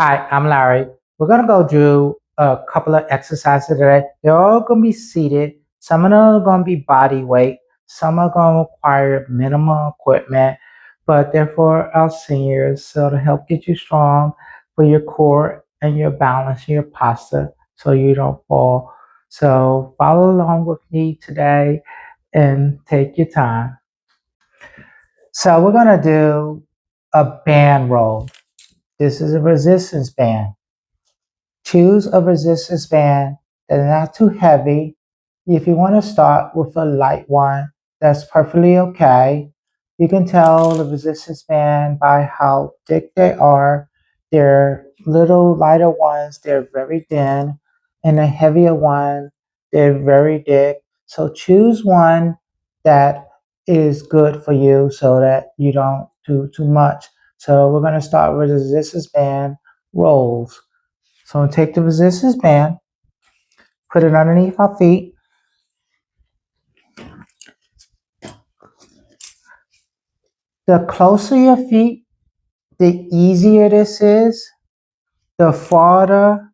Hi, I'm Larry. We're going to go do a couple of exercises today. They're all going to be seated. Some of them are going to be body weight. Some are going to require minimal equipment, but they're for our seniors. So to help get you strong for your core and your balance and your posture so you don't fall. So follow along with me today and take your time. So we're going to do a band roll. This is a resistance band. Choose a resistance band that is not too heavy. If you want to start with a light one, that's perfectly okay. You can tell the resistance band by how thick they are. They're little lighter ones, they're very thin, and the heavier one, they're very thick. So choose one that is good for you so that you don't do too much. So we're going to start with the resistance band rolls. So take the resistance band, put it underneath our feet. The closer your feet, the easier this is. The farther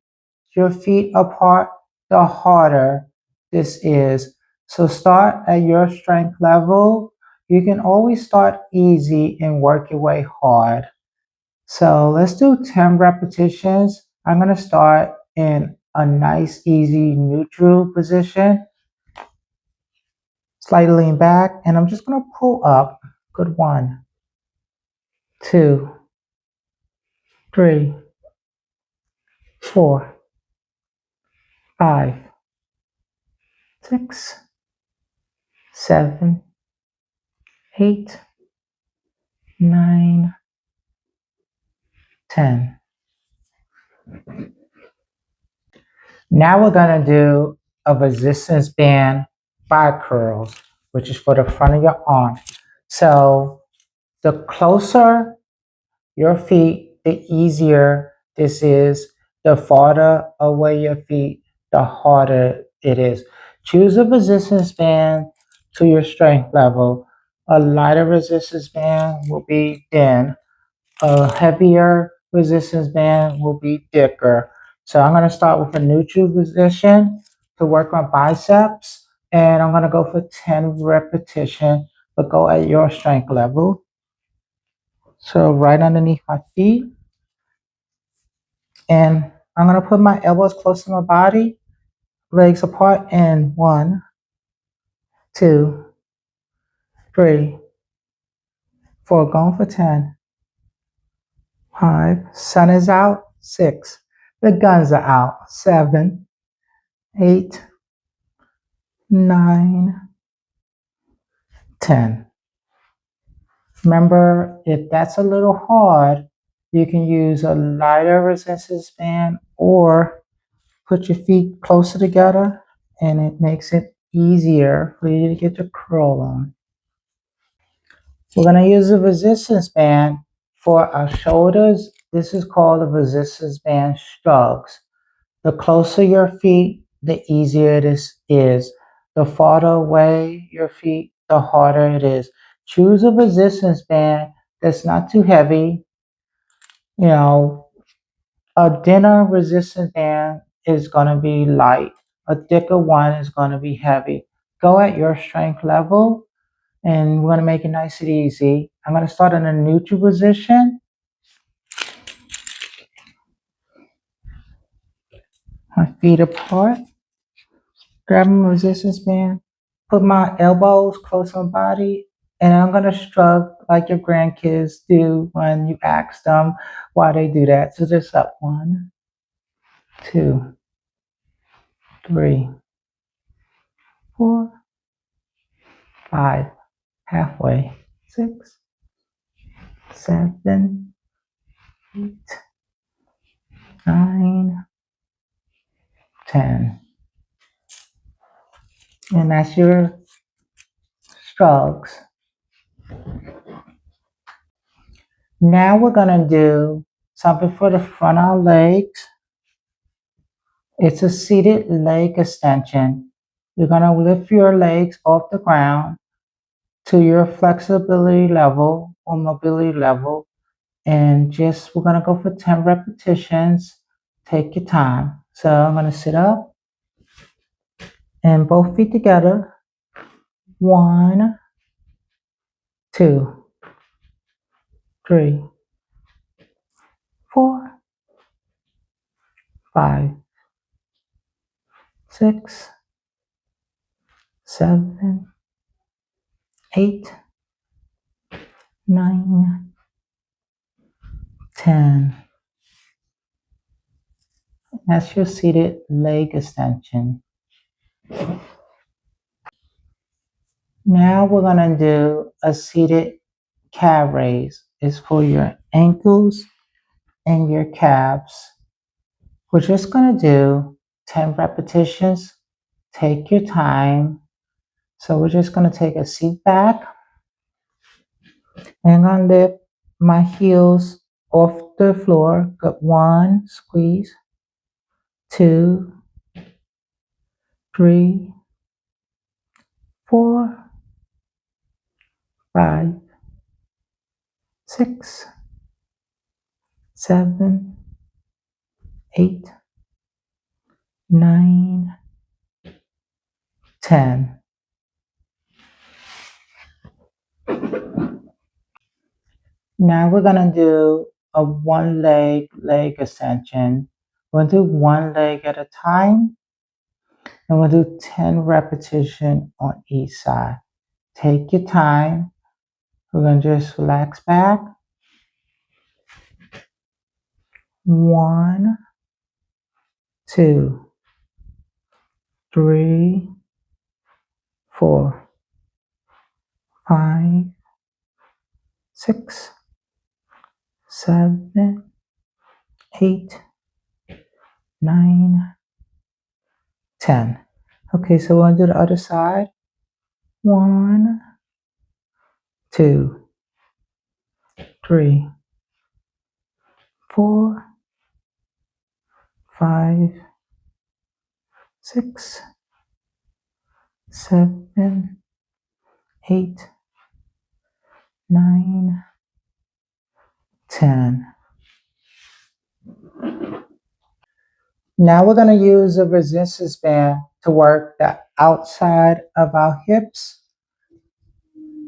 your feet apart, the harder this is. So start at your strength level. You can always start easy and work your way hard. So let's do 10 repetitions. I'm going to start in a nice, easy, neutral position. Slightly lean back, and I'm just going to pull up. Good. 1, 2, 3, 4, 5, 6, 7, 8, 9, 10. Now we're going to do a resistance band bar curls, which is for the front of your arm. So the closer your feet, the easier this is. The farther away your feet, the harder it is. Choose a resistance band to your strength level. A lighter resistance band will be thin. A heavier resistance band will be thicker. So I'm going to start with a neutral position to work on biceps. And I'm going to go for 10 repetitions, but go at your strength level. So right underneath my feet. And I'm going to put my elbows close to my body, legs apart, and 1, 2, 3, 4, going for 10, 5, sun is out, 6, the guns are out, 7, 8, 9, 10. Remember, if that's a little hard, you can use a lighter resistance band or put your feet closer together, and it makes it easier for you to get your curl on. We're going to use a resistance band for our shoulders. This is called a resistance band shrugs. The closer your feet, the easier this is. The farther away your feet, the harder it is. Choose a resistance band that's not too heavy. You know, a thinner resistance band is going to be light. A thicker one is going to be heavy. Go at your strength level, and we're going to make it nice and easy. I'm going to start in a neutral position. My feet apart. Grab my resistance band. Put my elbows close to my body. And I'm going to shrug like your grandkids do when you ask them why they do that. So just up. 1, 2, 3, 4, 5. Halfway. 6, 7, 8, 9, 10. And that's your strokes. Now we're going to do something for the front of our legs. It's a seated leg extension. You're going to lift your legs off the ground to your flexibility level or mobility level. And just, we're gonna go for 10 repetitions. Take your time. So I'm gonna sit up and both feet together. 1, 2, 3, 4, 5, 6, 7, 8, 9, 10. That's your seated leg extension. Now we're gonna do a seated calf raise. It's for your ankles and your calves. We're just gonna do 10 repetitions. Take your time. So we're just gonna take a seat back and I'm gonna lift my heels off the floor. Good. 1, squeeze. 2, 3, 4, 5, 6, 7, 8, 9, 10. Now we're gonna do a one leg extension. We're gonna do one leg at a time, and we'll do 10 repetitions on each side. Take your time. We're gonna just relax back. 1, 2, 3, 4, 5, 6, 7, 8, 9, 10. Okay, so we're gonna do the other side. 1, 2, 3, 4, 5, 6, 7, 8, 9, 10. Now we're going to use a resistance band to work the outside of our hips.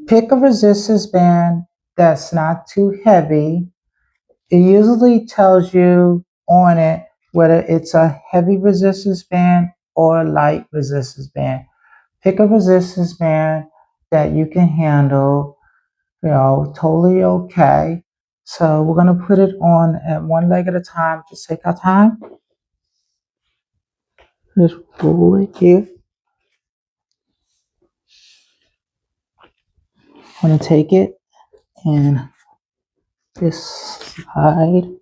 Pick a resistance band that's not too heavy. It usually tells you on it whether it's a heavy resistance band or a light resistance band. Pick a resistance band that you can handle, totally okay. So we're going to put it on at one leg at a time. Just take our time. Just roll it here. I'm going to take it and just slide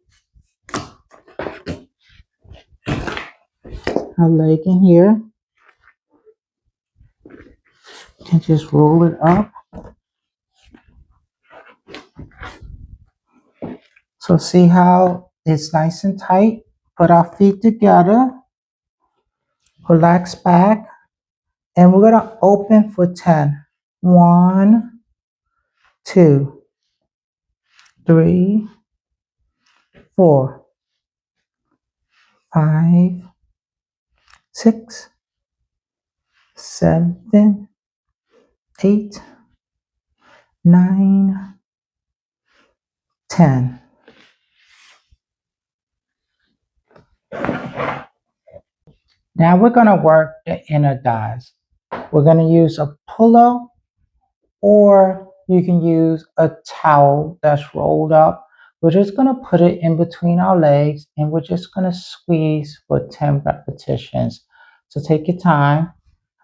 our leg in here and just roll it up. So see how it's nice and tight. Put our feet together, relax back, and we're going to open for 10. 1, 2, 3, 4, 5, 6, 7, 8, 9, 10. Now we're going to work the inner thighs. We're going to use a pillow, or you can use a towel that's rolled up. We're just going to put it in between our legs and we're just going to squeeze for 10 repetitions. So take your time.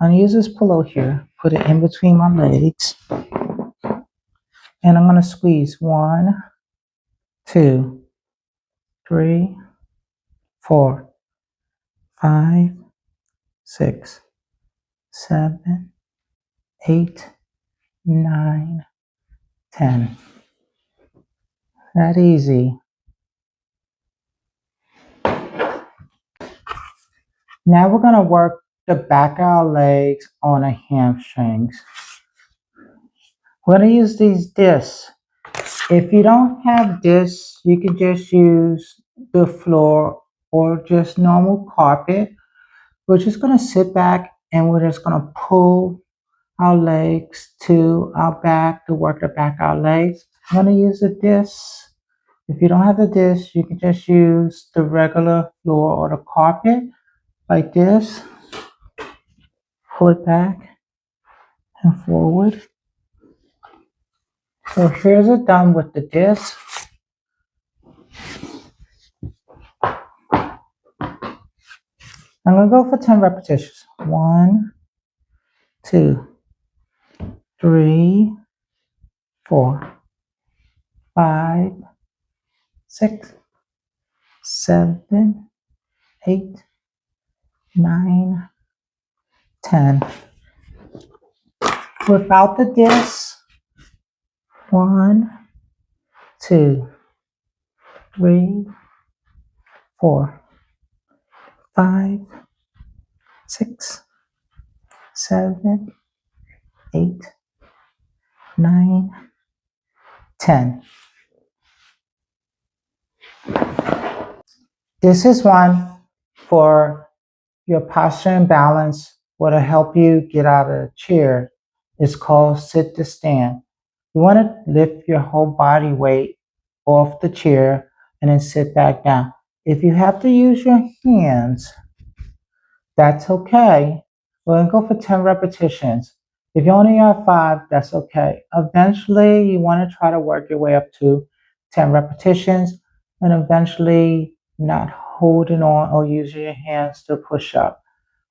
I'm going to use this pillow here, put it in between my legs, and I'm going to squeeze 1, 2, 3, 4, 5, 6, 7, 8, 9, 10. That easy. Now we're going to work the back of our legs on the hamstrings. We're going to use these discs. If you don't have this, you can just use the floor or just normal carpet. We're just gonna sit back and we're just gonna pull our legs to our back to work the back our legs. I'm gonna use a disc. If you don't have the disc, you can just use the regular floor or the carpet like this. Pull it back and forward. So here's it done with the disc. I'm gonna go for 10 repetitions. 1, 2, 3, 4, 5, 6, 7, 8, 9, 10. Without the disc. 1, 2, 3, 4, 5, 6, 7, 8, 9, 10. This is one for your posture and balance. What'll help you get out of the chair. It's called sit to stand. You want to lift your whole body weight off the chair and then sit back down. If you have to use your hands, that's okay. We're going to go for 10 repetitions. If you only have 5, that's okay. Eventually, you want to try to work your way up to 10 repetitions and eventually not holding on or using your hands to push up.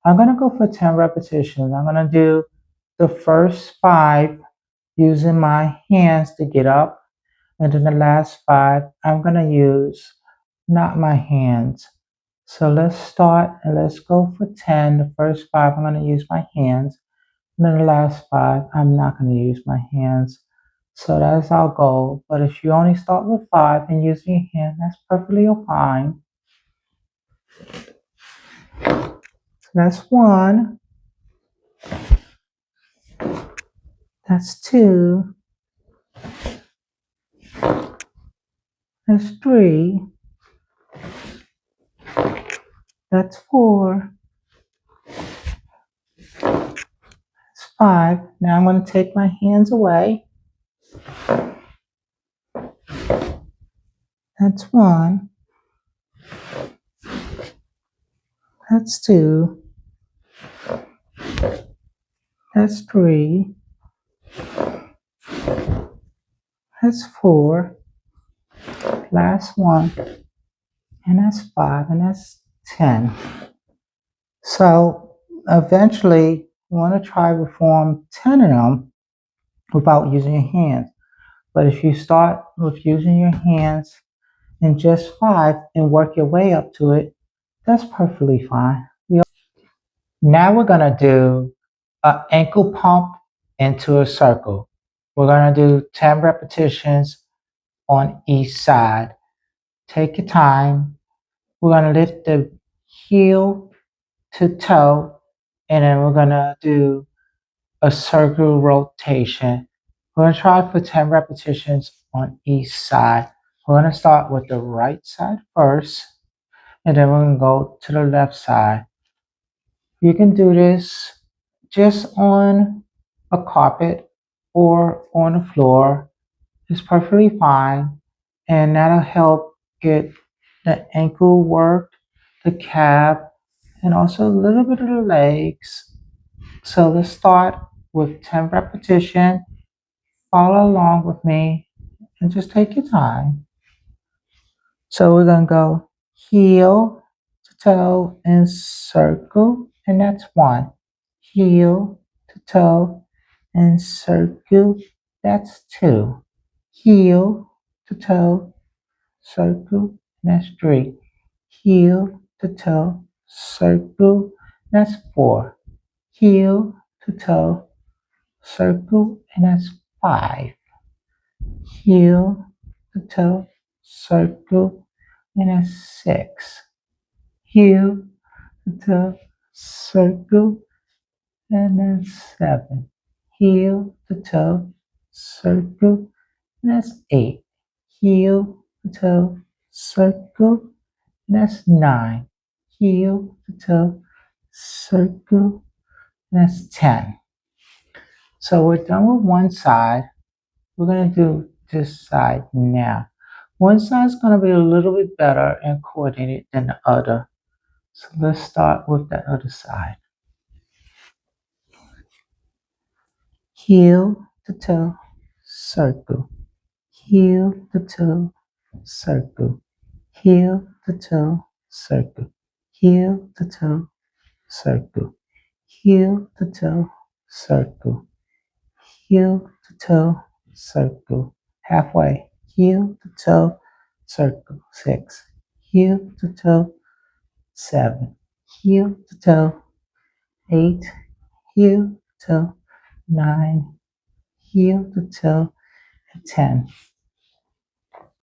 I'm going to go for 10 repetitions. I'm going to do the first 5 using my hands to get up. And then the last 5, I'm going to use not my hands. So let's start and let's go for 10. The first 5, I'm going to use my hands. And then the last 5, I'm not going to use my hands. So that's our goal. But if you only start with 5 and use your hand, that's perfectly fine. So that's 1. That's 2. That's 3. That's 4. That's 5. Now I'm going to take my hands away. That's 1. That's 2. That's 3. That's 4. Last 1. And that's 5. And that's 10. So eventually, you want to try to perform 10 of them without using your hands. But if you start with using your hands in just 5 and work your way up to it, that's perfectly fine. Now we're going to do an ankle pump into a circle. We're going to do 10 repetitions on each side. Take your time. We're going to lift the heel to toe, and then we're going to do a circle rotation. We're going to try for 10 repetitions on each side. We're going to start with the right side first, and then we're going to go to the left side. You can do this just on a carpet or on the floor. It's perfectly fine, and that'll help get the ankle worked, the calf, and also a little bit of the legs. So let's start with 10 repetitions. Follow along with me and just take your time. So we're going to go heel to toe and circle, and that's 1. Heel to toe and circle, that's 2. Heel to toe, circle, that's 3. Heel to toe, circle, that's 4. Heel to toe, circle, and that's 5. Heel to toe, circle, and that's 6. Heel to toe, circle, and that's 7. Heel to toe, circle, and that's 8. heel to toe, circle, that's 9. Heel to toe, circle, that's 10. So we're done with one side. We're going to do this side now. One side's going to be a little bit better and coordinated than the other. So let's start with the other side. Heel to toe, circle. Heel to toe, circle. Heel to toe, circle. Heel to toe, circle. Heel to toe, circle. Heel to toe, circle. Halfway. Heel to toe, circle. 6. Heel to toe, 7. Heel to toe, 8. Heel to toe, 9. Heel to toe, 10.